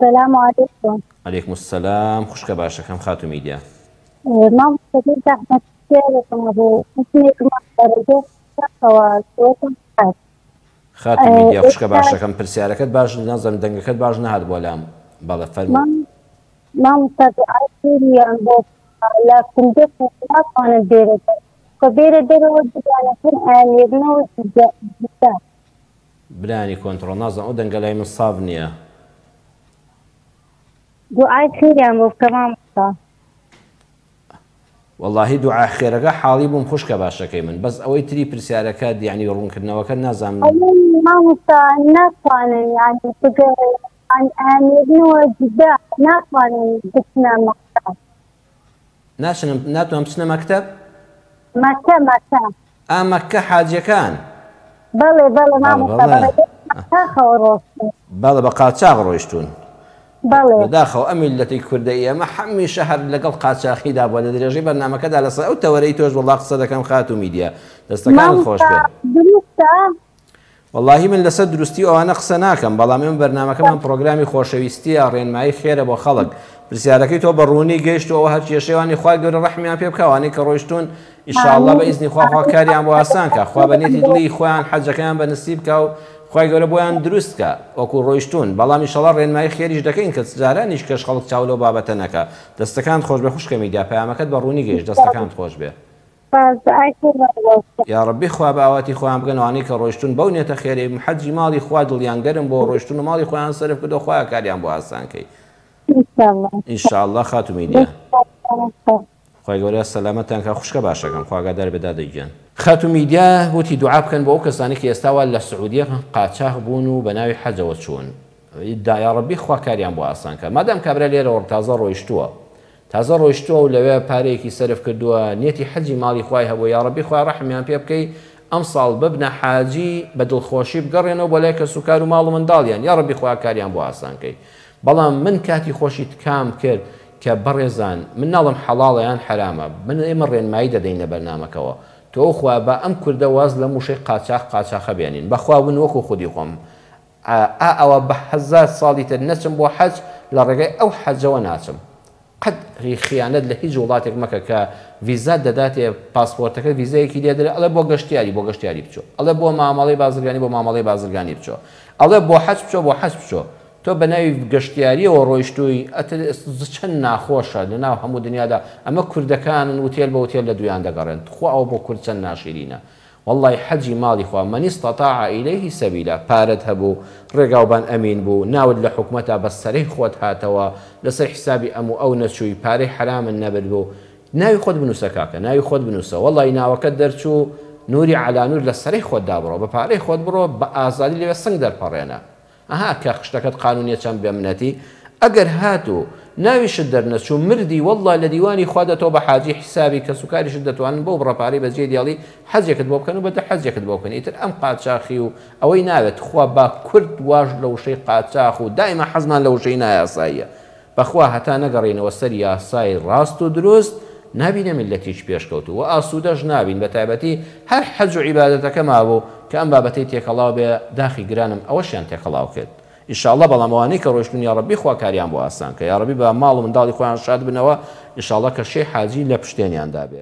السلام عليكم. عليكم السلام. خوشك باشا كم خاتو ميديا. ما مستفيد أحمد كثير أبو اسمي كمان درجة وصوتم حاد. خاتو ميديا خوشك باشا كم برسياركت باش نظم دنگكت باش نهاد بولام بالا فرمو. ما مستفيد عايزين ينبو لكن ده لا كان الدرجة كبيرة درجة أنا كن يبنو جدا. بلاني كنترول نظم ودنگلاي من صابنية. دعاء خير ينبو كمان مستفيد. والله دعاء خيرك حالي بوم خوشك باشا كيمن بس اوي تري برسياركات يعني يرون كنا وكان نظام. ما مستفيد ناس كان يعني تقول عن يبنو جدا ناس كان بسنا مكتب. ناتو بسنا مكتب؟ مكة. مكة حاجة كان. بله ما مستفيد. مكة خورستون. بله بقاچاغ رويشتون. بله. بداخل أميلتي كردية ما حمي شهر لقل قاچاخي داب ولا درجي برنامج كذا على أو توريتوش والله قصة كم خاتو ميديا دستكان خوش به. والله من لسه درستي أو أنا قصناكم بالله من برنامج كمان برنامج خوشويستي أرين معي خير أبو خلق برسياركي تو بروني جيش تو هاد شيء واني خواه قول الرحمة بيب كواني كرويشتون إن شاء الله بإذن خواه كاري عم بواسان كخواه بنيتي لي خوان حاجة كان بنسيب كاو خوای گەورە بۆیان دروستکە وەکو ڕۆیشتون بەڵام ئینشەڵا ڕێنمایی خێریش دەکەین کە جارانیش کەش خەڵک چاو لەو بابەتە نەکە دەستەکانت خۆش بێ خوشکە میدیا پەیامەکەت بە ڕوونی گەیشت دەستەکانت خۆش بێ یا ڕەبی خوا بە ئاواتی خۆیان بگەن وانەی کە ڕۆیشتون بەو نێتە خێری حەجی ماڵی خوا دڵیان گەرم بۆ ڕۆیشتون و ماڵی خۆیان سەرف کردو خوایە کاریان بۆ ئاسانکەی ئینشاءڵڵا خاتو میدیا خوای گەورە سەلامەتیان کە خوشکە باشەکەم خواگادار بێ دادەگیان خاتو میدیا وتی دوعا بکەن بۆ ئەو کەسانی کە ئێستاوە لە سعودیە قاچاغ بوون و بە ناوی حەجەوە چوون یا ڕەبی خوا کاریان بۆ ئاسان کە مادام کابرا لێرەوە تازە ڕۆیشتووە و لەوێ پارەیەکی سەرف کردووە نێتی حەجی ماڵی خوای هەبوو یا ڕەبی خوا ڕەحمیان پێ بکەی ئەم ساڵ ببنە حاجی بە دڵخۆشی بگەڕێنەوە بۆ لای کەس و کار و ماڵ و منداڵیان یا ڕەبی خوا کاریان بۆ ئاسانکەی بەڵام من کاتی خۆشی تکام کرد کە بەڕێزان من ناڵم حەڵاڵە یان حرامە من ئێمە ڕێنمایی دەدەین لە بەرنامەکەوە تۆ خوا بە ئەم کوردە واز لە موشەی قاچاخە بێنین بەخوا ون وەکو خودی خۆم ئەوە بە هەزار ساڵی تر نەچم بۆ حەج لە ڕێگەی ئەو حەجەوە ناچم قەت خیانەت لە هیچ وڵاتێک مەکە کە ڤیزات دەداتێ پاسپۆرتەکە ڤیزەیەکی لێ دەرێ ئەڵێ بۆ گەشتیاری بچۆ ئەڵێ بۆ مامەڵەی بازرگانی بچۆ ئەڵێ بۆ حەج بچۆ تۆ بە ناوی گەشتیاریەوە ڕۆیشتووی چەند ناخۆشە لە ناو هەموو دنیادا ئەمە کوردەکانن وتێل بە وتێل لە دویان دەگەڕێن خوا ئەو بۆ کورد چەند ناشیرینە والله حەجی ماڵی خوا من استطاع إليه سبيلا پارەت هەبوو ڕێگاوبان ئەمین بوو ناود لە حکومەتە بە سەرەی خۆت هاتەوە لەسەر حیسابی ئەو نەچووی پارەی حرامن نەبرد بوو ناوی خۆت بنووسە کاکە ناوی خۆت بنووسە والله ناوەکەت دەرچوو نوری عەلا نور لە سەرەی خۆت دابڕۆ بە پارەی خۆت بڕۆ بە ئازادی لەوێ سنگ دەرپەڕێنە ئەها کە خشتەکەت قانونیە چەند بێمنەتی ئەگەر هاتوو ناویشت دەرنەچوو مردی والله لە دیوانی خوا دەتەوە بە حاجی حیسابی کە سوکاریشت دەتوانن بۆ بڕەپارەی بەجێ دیاڵی حەجێکت بۆ بکەن و بەدە حەجێکت بۆ بکەن ئیتر ئەم قاچاخی و ئەوەی ناوێت خوا با کورد واژ لە وشەی قاچاخ و دائما حەزمان لە وشەی نایاساییە بەخوا هەتا نەگەڕێنەوە سەر یاسای ڕاست و دروست نابینە میلەتیش پێشکەوتو و ئاسوودەش نابین بە تایبەتی هەر حەج و عیبادەتەکە مابوو کە ئەم بابەتەی تێکەڵاو بێ داخی گرانم ئەوەشیان تێکەڵاو کرد ئینشاءڵڵا بەڵامەوانەی کە ڕۆیشتون یا ڕەبی خوا کاریان بۆ ئاسان کە یا ڕەبی بە ماڵ و منداڵی خۆیان شاد بنەوە ئینشاءڵڵا کە شەی حاجی لە پشتێنیاندا بێ